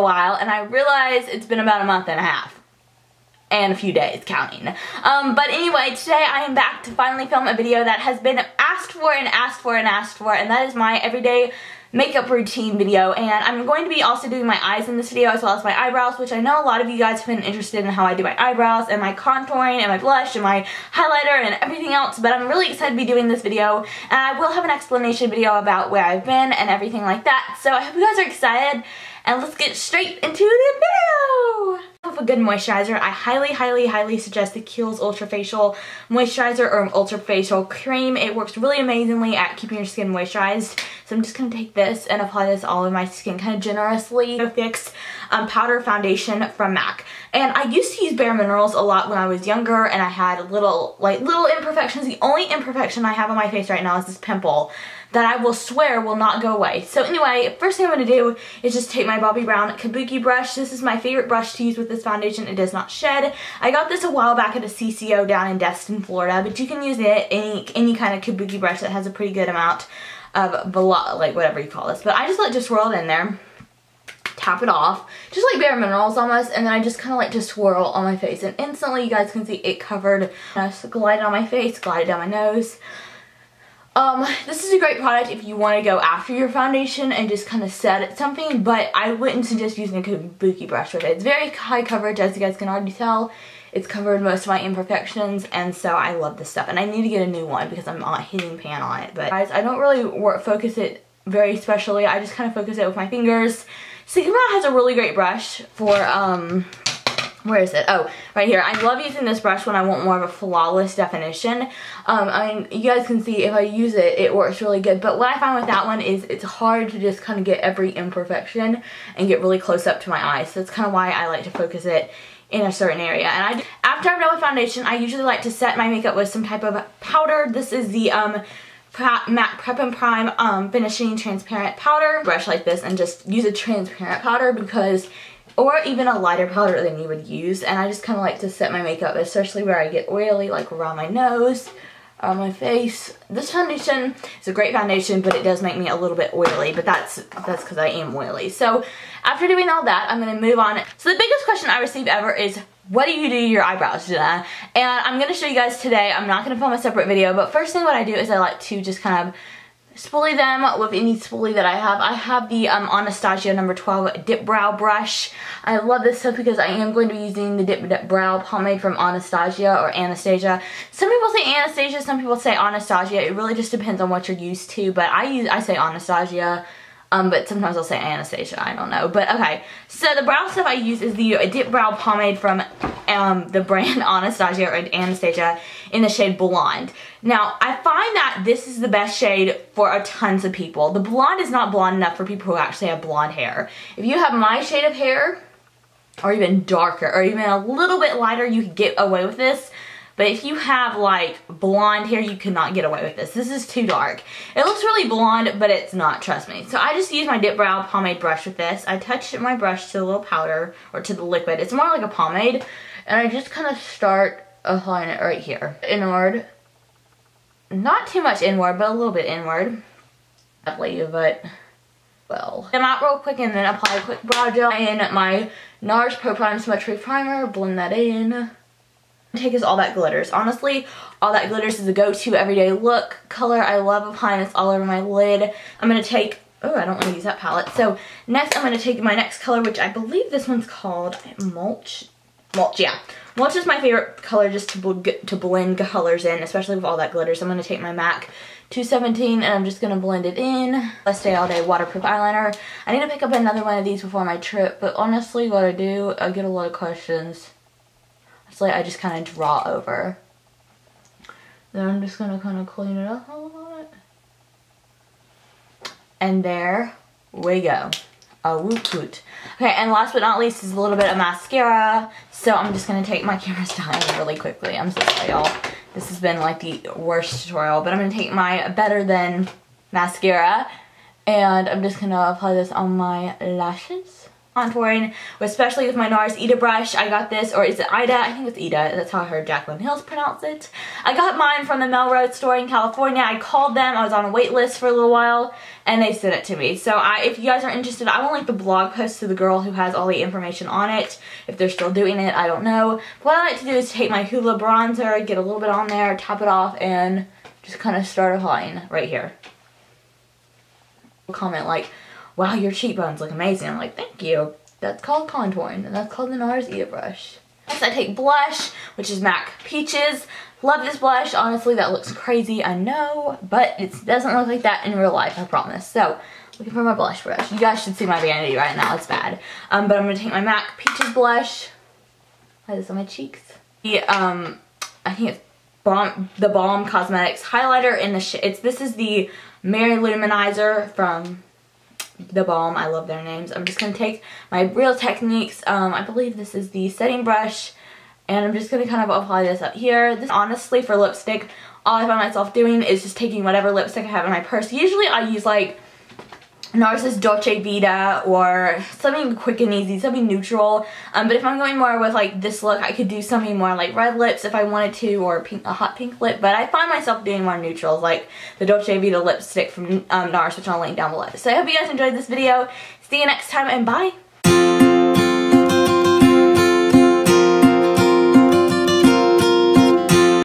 little while, and I realized it's been about a month and a half. And a few days counting. But anyway, today I am back to finally film a video that has been asked for and asked for and asked for, and that is my everyday makeup routine video. And I'm going to be also doing my eyes in this video as well as my eyebrows, which I know a lot of you guys have been interested in how I do my eyebrows and my contouring and my blush and my highlighter and everything else. But I'm really excited to be doing this video, and I will have an explanation video about where I've been and everything like that. So I hope you guys are excited, and let's get straight into the video. With a good moisturizer, I highly suggest the Kiels Ultra Facial Moisturizer or Ultra Facial Cream. It works really amazingly at keeping your skin moisturized. So I'm just going to take this and apply this all over my skin kind of generously. A Fix powder foundation from MAC. And I used to use Bare Minerals a lot when I was younger, and I had little imperfections. The only imperfection I have on my face right now is this pimple that I will swear will not go away. So anyway, first thing I'm going to do is just take my Bobbi Brown Kabuki brush. This is my favorite brush to use with this foundation. It does not shed. I got this a while back at a CCO down in Destin, Florida, but you can use it any kind of Kabuki brush that has a pretty good amount of like whatever you call this. But I just like to swirl it in there, tap it off, just like Bare Minerals almost, and then I just kind of like to swirl on my face, and instantly you guys can see it covered. I just glide it on my face, glide it down my nose. This is a great product if you want to go after your foundation and just kind of set something, but I wouldn't suggest using a Kabuki brush with it. It's very high coverage, as you guys can already tell. It's covered most of my imperfections, and so I love this stuff. And I need to get a new one because I'm not hitting pan on it. But guys, I don't really focus it very specially. I just kind of focus it with my fingers. Sigma has a really great brush for, where is it? Oh, right here. I love using this brush when I want more of a flawless definition. I mean, you guys can see if I use it, it works really good. But what I find with that one is it's hard to just kind of get every imperfection and get really close up to my eyes. So that's kind of why I like to focus it in a certain area. And after I'm done with foundation, I usually like to set my makeup with some type of powder. This is the MAC Prep and Prime Finishing Transparent Powder. Brush like this and just use a transparent powder because, or even a lighter powder than you would use, and I just kind of like to set my makeup, especially where I get oily, like around my nose, on my face. This foundation is a great foundation, but it does make me a little bit oily, but that's because I am oily. So after doing all that, I'm going to move on. So the biggest question I receive ever is, what do you do to your eyebrows, Jenna? And I'm going to show you guys today. I'm not going to film a separate video, but first thing what I do is I like to just kind of spoolie them with any spoolie that I have. I have the Anastasia number 12 Dipbrow brush. I love this stuff because I am going to be using the Dipbrow pomade from Anastasia or Anastasia. Some people say Anastasia, some people say Anastasia. It really just depends on what you're used to, but I say Anastasia. But sometimes I'll say Anastasia, I don't know. But okay, so the brow stuff I use is the Dipbrow pomade from the brand Anastasia or Anastasia in the shade Blonde. Now, I find that this is the best shade for tons of people. The blonde is not blonde enough for people who actually have blonde hair. If you have my shade of hair, or even darker, or even a little bit lighter, you can get away with this. But if you have like blonde hair, you cannot get away with this. This is too dark. It looks really blonde, but it's not, trust me. So I just use my Dipbrow pomade brush with this. I touch my brush to the little powder, or to the liquid. It's more like a pomade. And I just kind of start applying it right here. Inward. Not too much inward, but a little bit inward. But, well. I'm out real quick and then apply a quick brow gel in my NARS Pro Prime Smudge Free Primer. Blend that in. Take is All That Glitters. Honestly, All That Glitters is a go-to everyday look color. I love applying this all over my lid. I'm going to take, oh, I don't want to use that palette. So next I'm going to take my next color, which I believe this one's called Mulch. Mulch, yeah. Mulch is my favorite color just to blend colors in, especially with All That Glitters. I'm going to take my MAC 217 and I'm just going to blend it in. Let's Stay All Day waterproof eyeliner. I need to pick up another one of these before my trip, but honestly what I do, I get a lot of questions. So I just kind of draw over. Then I'm just going to kind of clean it up a lot. And there we go. A woot woot. Okay, and last but not least is a little bit of mascara. So I'm just going to take my camera's dying really quickly. I'm so sorry, y'all. This has been like the worst tutorial. But I'm going to take my Better Than mascara. And I'm just going to apply this on my lashes. contouring, especially with my NARS Ita brush. I got this, or is it Ida? I think it's Ida. That's how I heard Jaclyn Hills pronounce it. I got mine from the Melrose store in California. I called them. I was on a wait list for a little while, and they sent it to me. So if you guys are interested, I will link the blog post to the girl who has all the information on it. If they're still doing it, I don't know. But what I like to do is take my Hoola bronzer, get a little bit on there, tap it off, and just kind of start applying right here. Comment like, wow, your cheekbones look amazing. I'm like, thank you. That's called contouring, and that's called the NARS Ita brush. Next I take blush, which is MAC Peaches. Love this blush. Honestly, that looks crazy, I know, but it doesn't look like that in real life, I promise. So, looking for my blush brush. You guys should see my vanity right now, it's bad. But I'm going to take my MAC Peaches blush, apply this on my cheeks. I think it's the Balm Cosmetics highlighter in the this is the Mary-Lou-Manizer from the Balm. I love their names. I'm just going to take my Real Techniques, I believe this is the setting brush, and I'm just going to kind of apply this up here. This, honestly, for lipstick, all I find myself doing is just taking whatever lipstick I have in my purse. Usually I use like NARS's Dulce Vita or something quick and easy, something neutral. But if I'm going more with like this look, I could do something more like red lips if I wanted to, or a hot pink lip. But I find myself doing more neutrals, like the Dolce Vita lipstick from NARS, which I'll link down below. So I hope you guys enjoyed this video. See you next time, and bye!